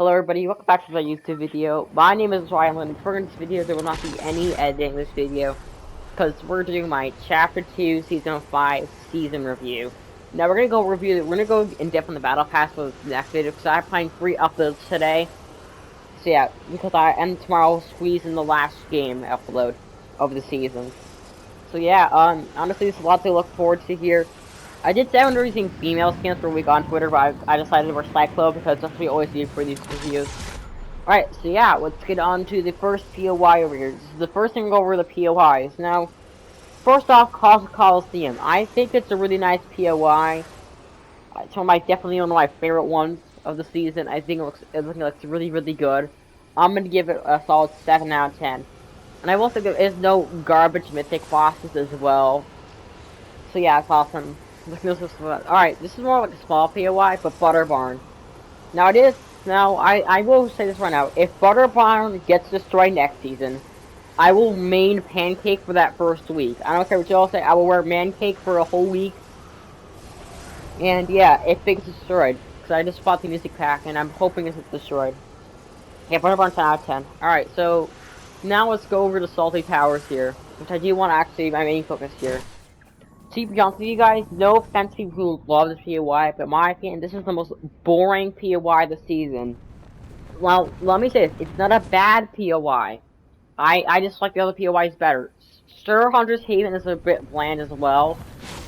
Hello everybody, welcome back to my YouTube video. My name is Ryan, and for this video there will not be any editing in this video, because we're doing my Chapter 2, Season 5 season review. Now we're gonna go in depth on the Battle Pass for the next video, because I'm planning 3 uploads today. So yeah, and tomorrow I'll squeeze in the last game upload of the season. So yeah, honestly there's a lot to look forward to here. I did say I was using female skins for a week on Twitter, but I decided to wear Cyclo because that's what we always do for these reviews. Alright, so yeah, let's get on to the first POI over here. This is the first thing to go over the POIs. Now, first off, Coliseum. I think it's a really nice POI. It's definitely one of my favorite ones of the season. I think it looks really, really good. I'm gonna give it a solid 7 out of 10. And I will say there is no garbage mythic bosses as well. So yeah, it's awesome. Alright, this is more like a small POI, but Butter Barn. Now I will say this right now. If Butter Barn gets destroyed next season, I will main Pancake for that first week. I don't care what you all say, I will wear Pancake for a whole week. And yeah, if it gets destroyed. Because I just bought the music pack, and I'm hoping it's destroyed. Yeah, Butter Barn 10 out of 10. Alright, so now let's go over to Salty Towers here. Which I do want to actually, my main focus here. To be honest with you guys, no offense to people who love this POI, but in my opinion, this is the most boring POI this season. Well, let me say this, it's not a bad POI. I just like the other POIs better. Sure, Hunter's Haven is a bit bland as well,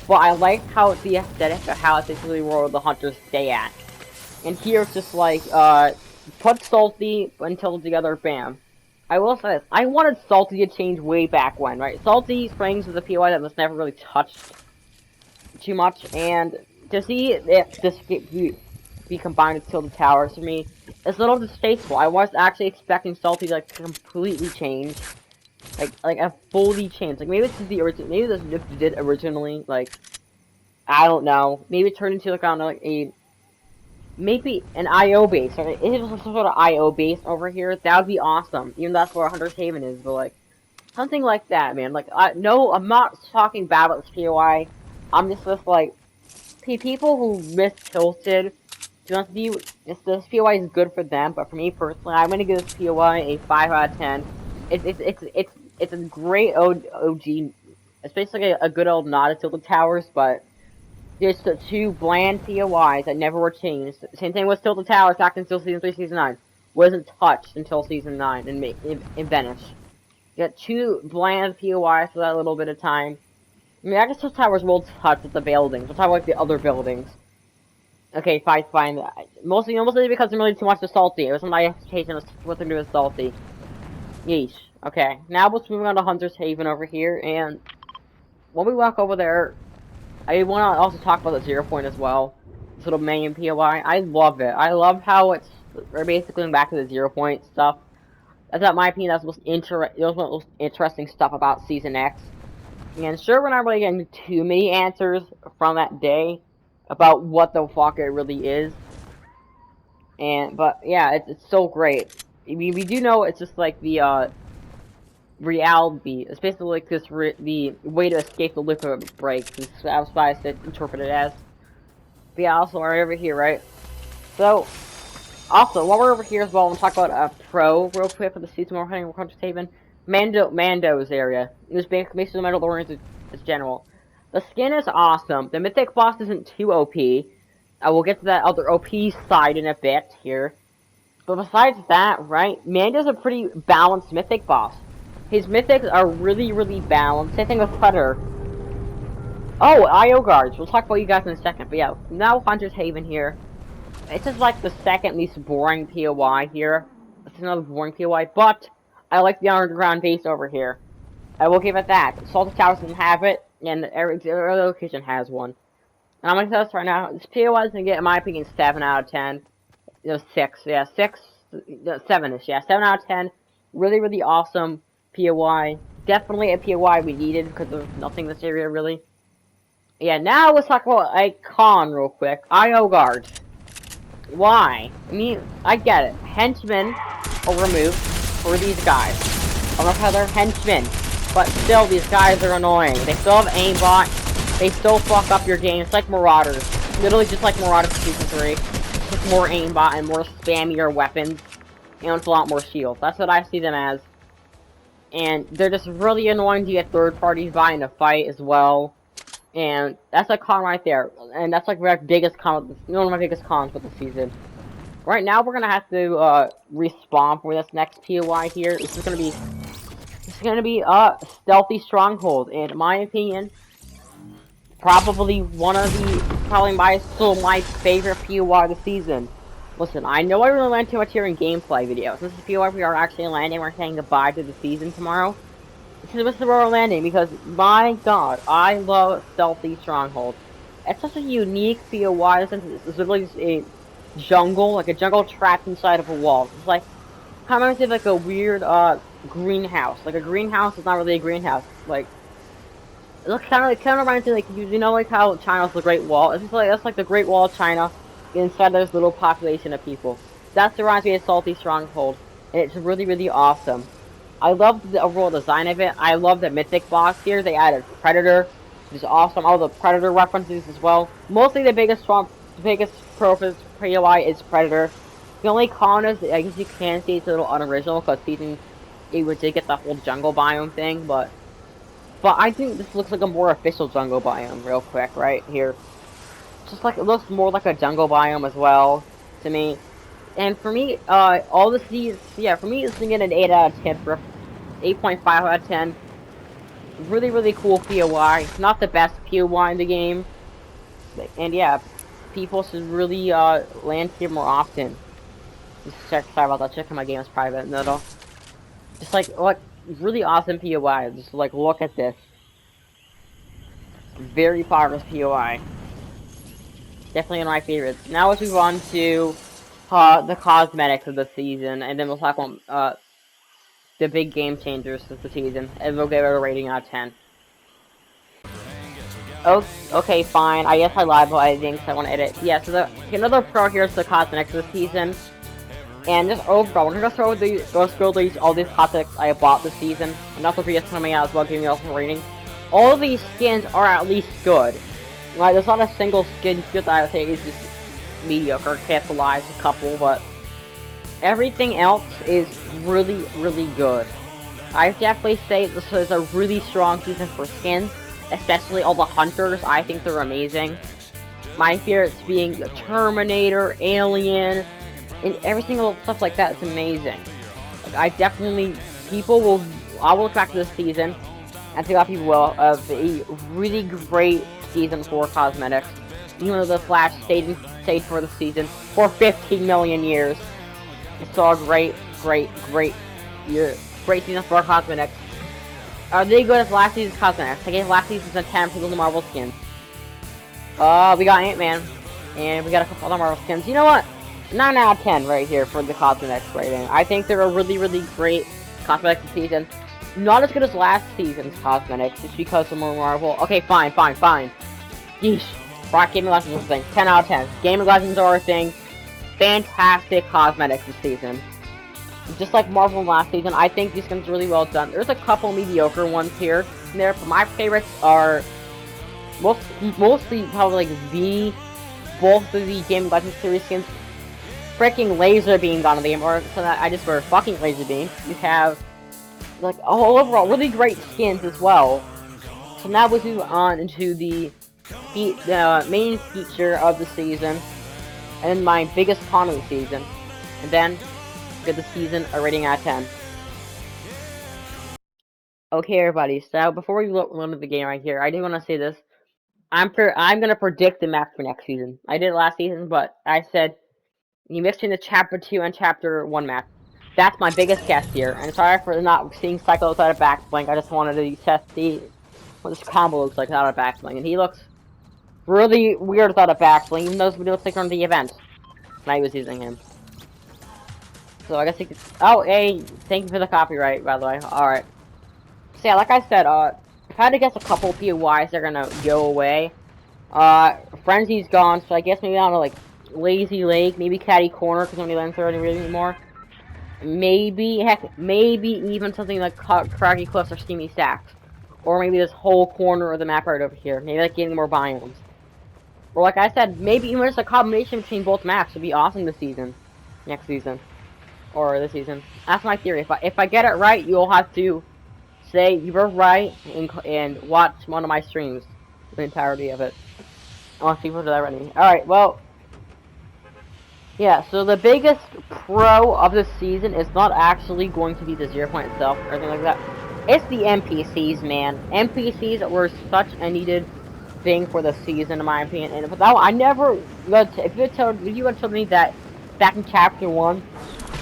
but I like how the aesthetic of how it's basically where the hunters stay at. And here it's just like, put Salty until together, bam. I will say this, I wanted Salty to change way back when, right? Salty Springs was a POI that was never really touched too much, and to see if this be combined with Tilted Towers, for me, it's a little distasteful. I was actually expecting Salty to, like, completely change. Like a fully change. Like, maybe this is the original, maybe this did originally, like, I don't know. Maybe it turned into, like, I don't know, like, maybe an IO base, or if it was some sort of IO base over here, that would be awesome. Even though that's where Hunter's Haven is, but like, something like that, man. Like, no, I'm not talking bad about this POI. I'm just like, people who miss Tilted, to be honest with you, this POI is good for them, but for me personally, I'm gonna give this POI a 5 out of 10. It's a great OG, it's basically a good old nod to Tilted Towers, but there's the 2 bland POIs that never were changed. Same thing with Tilted Towers back until Season 3, Season 9. Wasn't touched until Season 9 in Venice. You got 2 bland POIs for that little bit of time. I mean, I guess Tilted Towers will touch with the buildings. We'll talk about like, the other buildings. Okay, fine. Mostly because I'm really too much to Salty. It was my expectation of what to do with Salty. Yeesh. Okay, now let's move on to Hunter's Haven over here, and when we walk over there, I want to also talk about the 0 point as well. This little main POI. I love it. I love how we're basically going back to the 0 point stuff. That's in my opinion, that's one of the most interesting stuff about Season X. And sure, we're not really getting too many answers from that day about what the fuck it really is. But yeah, it's so great. We do know it's just like the reality. It's basically like the way to escape the liquid break. That's what I said interpret it as. But yeah, also right over here, right? So, also while we're over here as well, I'm gonna talk about a pro real quick for the season we're hunting Hunter's Haven. Mando's area. It was basically the Mandalorians as general. The skin is awesome. The mythic boss isn't too OP. I will get to that other OP side in a bit here. But besides that, right, Mando's a pretty balanced mythic boss. His mythics are really, really balanced. Same thing with Predator. Oh, IO guards. We'll talk about you guys in a second. But yeah, now Hunter's Haven here. This is like the second least boring POI here. It's another boring POI, but I like the underground base over here. I will give it that. Salty Towers doesn't have it, and every location has one. And I'm gonna tell this right now. This POI is gonna get, in my opinion, 7 out of 10. You know, 6. Yeah, 6. 7-ish. Yeah, 7 out of 10. Really, really awesome POI. Definitely a POI we needed because there's nothing in this area really. Yeah, now let's talk about a con real quick. IO guards. Why? I mean, I get it. Henchmen are removed for these guys. I don't know how they're henchmen, but still, these guys are annoying. They still have aimbot. They still fuck up your game. It's like Marauders. Literally just like Marauders Season 3. just more aimbot and more spammier weapons, and with a lot more shields. That's what I see them as. And they're just really annoying to get third parties by in a fight as well. And that's a con right there. And that's like my biggest con, one of my biggest cons with the season. Right now, we're gonna have to respawn for this next POI here. This is gonna be a stealthy stronghold. And in my opinion, probably my favorite POI of the season. Listen, I know I really land too much here in gameplay videos. This is POI we are actually landing. We're saying goodbye to the season tomorrow. This is where we're landing because, my god, I love Stealthy Stronghold. It's such a unique POI since it's literally a jungle, like a jungle trapped inside of a wall. It's like, kind of reminds me of like a weird, greenhouse. Like a greenhouse is not really a greenhouse. Like, it looks kind of reminds me like, you know like how China's the Great Wall? It's just like, that's like the Great Wall of China inside this little population of people. That's what reminds me of Salty Stronghold, and it's really, really awesome. I love the overall design of it. I love the mythic boss here. They added Predator, which is awesome. All the Predator references as well. Mostly the biggest purpose POI is Predator. The only con is, I guess you can see it's a little unoriginal because season 8 did get the whole jungle biome thing, but I think this looks like a more official jungle biome, real quick, right here. Just like, it looks more like a jungle biome as well, to me. And for me, all the seasons, yeah, for me, it's gonna get an 8 out of 10, for 8.5 out of 10. Really, really cool POI. Not the best POI in the game. And yeah, people should really, land here more often. Just check, sorry about that, checking my game is private, no. Just like, really awesome POI. Just like, look at this. Very powerful POI. Definitely one of my favorites. Now let's move on to the cosmetics of the season, and then we'll talk about the big game changers of the season, and we'll give it a rating out of 10. Oh, okay, fine. I guess I lied about editing, so I want to edit. Yeah, so another pro here is the cosmetics of the season. And just overall, we're gonna go through all these cosmetics I bought this season. And also videos coming out as well, giving you a rating. All of these skins are at least good. Like, there's not a single skin that I would say is just mediocre, capitalized a couple, but everything else is really, really good. I definitely say this is a really strong season for skins, especially all the hunters. I think they're amazing. My favorites being the Terminator, Alien, and every single stuff like that is amazing. Like, I will look back to this season, and think a lot of people will, of a really great season for cosmetics. Even though the Flash stayed for the season for 15 million years. It's all great year. Great season for cosmetics. Are they good as last season's cosmetics? I gave last season's a 10 for the Marvel skins. We got Ant-Man, and we got a couple other Marvel skins. You know what? 9 out of 10 right here for the cosmetics rating. I think they're a really, really great cosmetics this season. Not as good as last season's cosmetics, just because of more Marvel. Okay, fine. Yeesh. Rock Gaming Legends is a thing. 10 out of 10. Gaming Legends are a thing. Fantastic cosmetics this season. Just like Marvel last season, I think these skins are really well done. There's a couple mediocre ones here and there, but my favorites are mostly probably like both of the Gaming Legends series skins. Freaking Laser Beam got on the game, or so that I just were fucking Laser Beam. You have like overall really great skins as well. So now we move on into the main feature of the season, and my biggest con of the season, and then give the season a rating out of 10. Okay, everybody. So before we look into the game right here, I do want to say this. I'm gonna predict the map for next season. I did it last season, but I said you mixed in the Chapter 2 and Chapter 1 map. That's my biggest guess here, and sorry for not seeing Psycho without a backblink. I just wanted to test what this combo looks like without a backblink, and he looks really weird without a backblink, even though this video looks like from the event. And I was using him. So I guess he could. Oh, hey, thank you for the copyright, by the way. Alright. So yeah, like I said, if I had to guess a couple POIs, they're gonna go away. Frenzy's gone, so I guess maybe I don't know, like Lazy Lake, maybe Catty Corner, because nobody lands there anymore. Maybe, heck, maybe even something like Craggy Cliffs or Steamy Stacks. Or maybe this whole corner of the map right over here. Maybe like getting more biomes. Or like I said, maybe even just a combination between both maps would be awesome this season. Next season. Or this season. That's my theory. If I get it right, you'll have to say you were right and watch one of my streams. The entirety of it. I want people to do that already. Alright, well, yeah, so the biggest pro of the season is not actually going to be the 0 point itself or anything like that. It's the NPCs, man. NPCs were such a needed thing for the season, in my opinion. And without, I never, if you had told me that back in Chapter 1,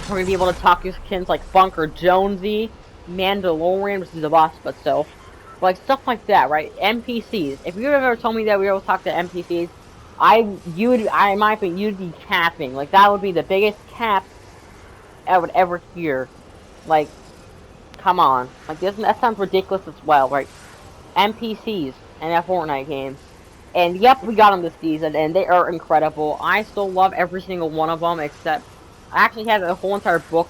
we're gonna be able to talk to skins like Bunker Jonesy, Mandalorian, which is the boss, but still. Like, stuff like that, right? NPCs. If you ever told me that we were able to talk to NPCs, in my opinion, you'd be capping. Like, that would be the biggest cap I would ever hear. Like, come on. Like, that sounds ridiculous as well, right? NPCs in a Fortnite game. And yep, we got them this season, and they are incredible. I still love every single one of them, except I actually have a whole entire book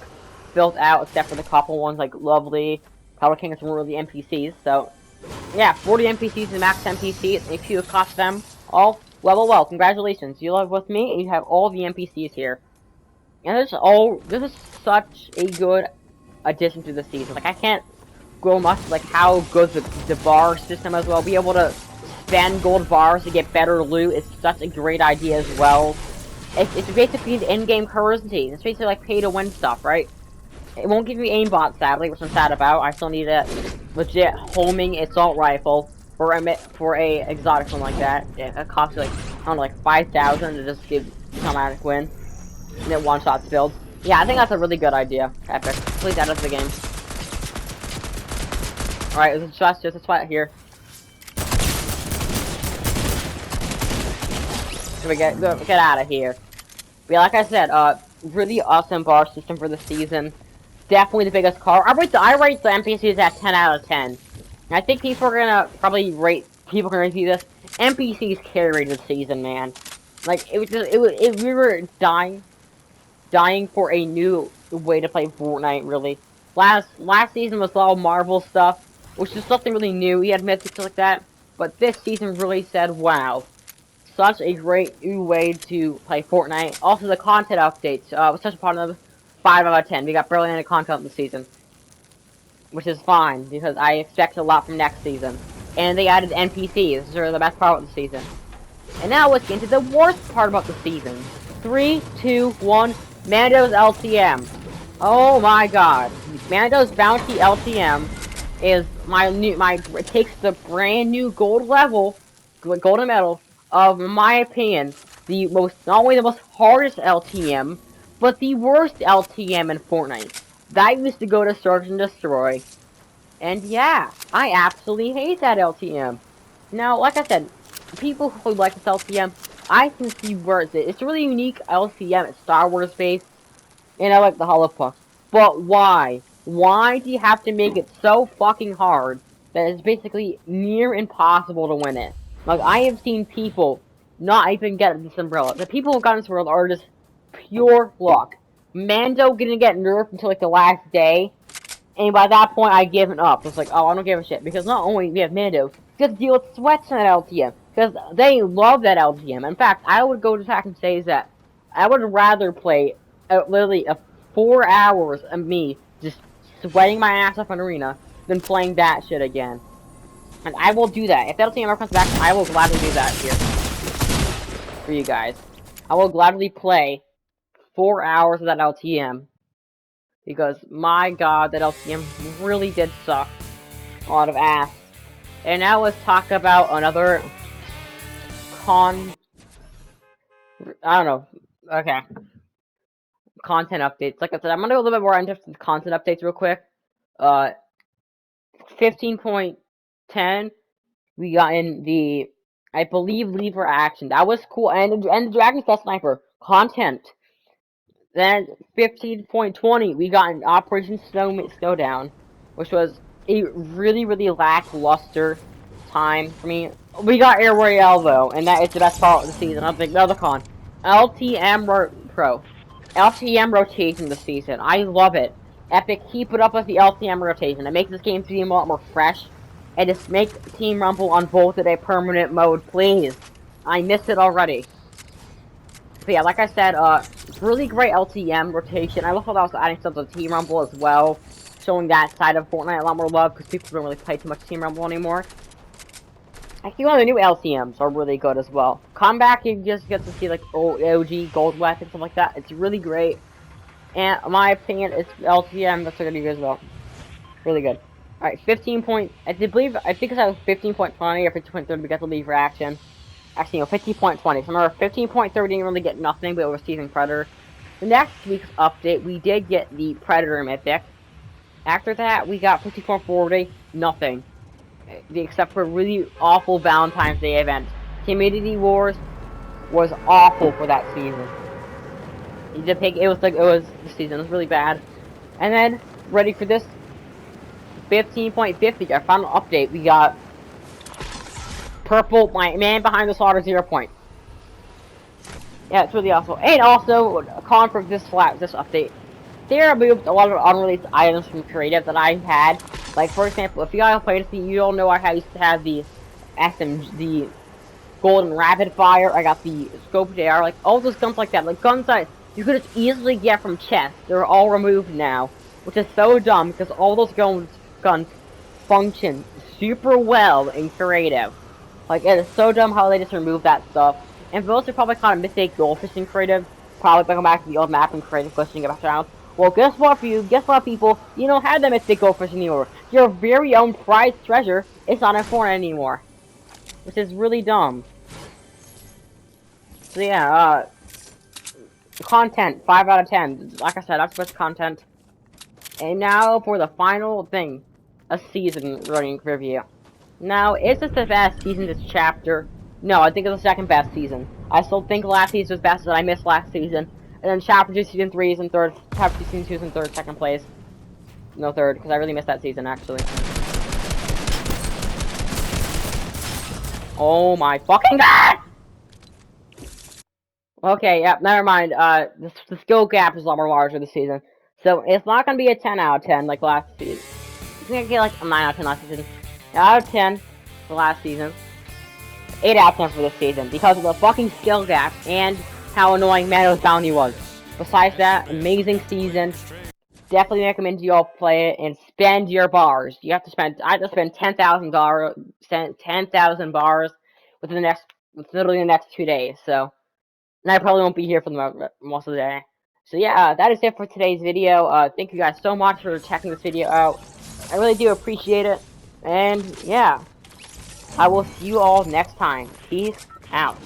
built out, except for the couple ones like Lovely, Power Kings, and really NPCs. So, yeah, 40 NPCs and max NPCs. If you cost them all, well, congratulations. You live with me, and you have all the NPCs here. And this is such a good addition to the season. Like, I can't go much, like, how good the bar system as well. Be able to spend gold bars to get better loot is such a great idea as well. It's basically the in-game currency. It's basically like pay-to-win stuff, right? It won't give me aimbot, sadly, which I'm sad about. I still need a legit homing assault rifle for a exotic one like that. Yeah, it costs like, I don't know, like 5,000 to just give automatic win. And then one-shot build. Yeah, I think that's a really good idea. Epic. Please add it to the game. Alright, there's just a spot here. Get out of here. But yeah, like I said, really awesome bar system for the season. Definitely the biggest car. I rate the NPCs at 10 out of 10. And I think people are gonna probably rate. People are gonna see this. NPCs carried the season, man. Like we were dying for a new way to play Fortnite. Really, last season was all Marvel stuff, which is something really new. We had mythics like that, but this season really said, "Wow, such a great new way to play Fortnite." Also, the content updates was such a part of 5 out of 10. We got barely any content this season, which is fine because I expect a lot from next season. And they added NPCs, which are the best part of the season. And now let's get into the worst part about the season. 3, 2, 1. Mando's LTM. Oh my god. Mando's Bounty LTM is it takes the brand new golden medal of, in my opinion, not only the most hardest LTM, but the worst LTM in Fortnite. That used to go to Search and Destroy. And yeah, I absolutely hate that LTM. Now, like I said, people who like this LTM, I can see where it's a really unique LTM. It's Star Wars based, and I like the Hollow Puck. But why? Why do you have to make it so fucking hard that it's basically near impossible to win it? Like, I have seen people not even get this umbrella. The people who got this umbrella are just pure luck. Mando didn't get nerfed until like the last day, and by that point I given up. It's like, oh, I don't give a shit, because not only we have Mando, we have to deal with sweats on that LTM, because they love that LTM. In fact, I would go to attack and say that I would rather play literally 4 hours of me just sweating my ass off in arena than playing that shit again. And I will do that. If that LTM ever comes back, I will gladly do that here for you guys. I will gladly play 4 hours of that LTM. Because, my god, that LTM really did suck. A lot of ass. And now let's talk about another I don't know. Okay. Content updates. Like I said, I'm gonna go a little bit more into content updates real quick. 15.10, we got in the, I believe, Lever Action. That was cool. And the Dragon's Best Sniper. Content. Then 15.20, we got an Operation Snowdown, which was a really, really lackluster time for me. We got Air Royale though, and that is the best part of the season. I'll think another con. LTM rotation this season. I love it. Epic, keep it up with the LTM rotation. It makes this game seem a lot more fresh. And just make Team Rumble on both at a permanent mode, please. I missed it already. But yeah, like I said, really great LTM rotation. I love how I was adding stuff to Team Rumble as well, showing that side of Fortnite a lot more love, because people don't really play too much Team Rumble anymore. Actually, one of the new LTMs are really good as well. Comeback, you just get to see, like, OG, gold weapons, stuff like that. It's really great. And, in my opinion, it's LTM, that's going to be good as well. Really good. Alright, 15 point, I think it's either 15.20 or 15.30 we got the leave for action. Actually, no, 15.20. So remember, 15.30 didn't really get nothing, but it was Season Predator. The next week's update, we did get the Predator Mythic. After that, we got 15.40, nothing. Except for a really awful Valentine's Day event. Community Wars was awful for that season. The season was really bad. And then, ready for this 15.50, our final update, we got Purple, my man behind the slaughter, 0 point. Yeah, it's really awesome. And also, calling for this update, they removed a lot of unreleased items from creative that I had. Like, for example, if you guys played this, you don't know I used to have the the golden rapid fire. I got the scope JR, like all those guns like that, like guns that you could just easily get from chests. They're all removed now, which is so dumb because all those guns function super well in creative. Like, it is so dumb how they just removed that stuff. And for those who probably kind of mistake goldfish in creative, probably bring them back to the old map and creative glitching back around. Well, guess what, people? You don't have that mystic goldfish anymore. Your very own prized treasure is not important anymore. Which is really dumb. So yeah, content, 5 out of 10. Like I said, that's best content. And now for the final thing, a season running review. Now, is this the best season, this chapter? No, I think it's the second best season. I still think last season was best, and I missed last season. And then chapter 2, season 3 is in third, chapter 2, season 2 is in third, second place. No, third, because I really missed that season, actually. Oh my fucking god! Okay, yeah, never mind. The skill gap is a lot more larger this season. So, it's not gonna be a 10 out of 10 like last season. It's gonna get like a 9 out of 10 last season. Out of 10 for last season. 8 out of 10 for this season because of the fucking skill gap and how annoying Mano's Bounty was. Besides that, amazing season. Definitely recommend you all play it and spend your bars. I have to spend $10,000, 10,000 bars within literally the next 2 days. So, and I probably won't be here for the most of the day. So yeah, that is it for today's video. Thank you guys so much for checking this video out. I really do appreciate it. And yeah, I will see you all next time. Peace out.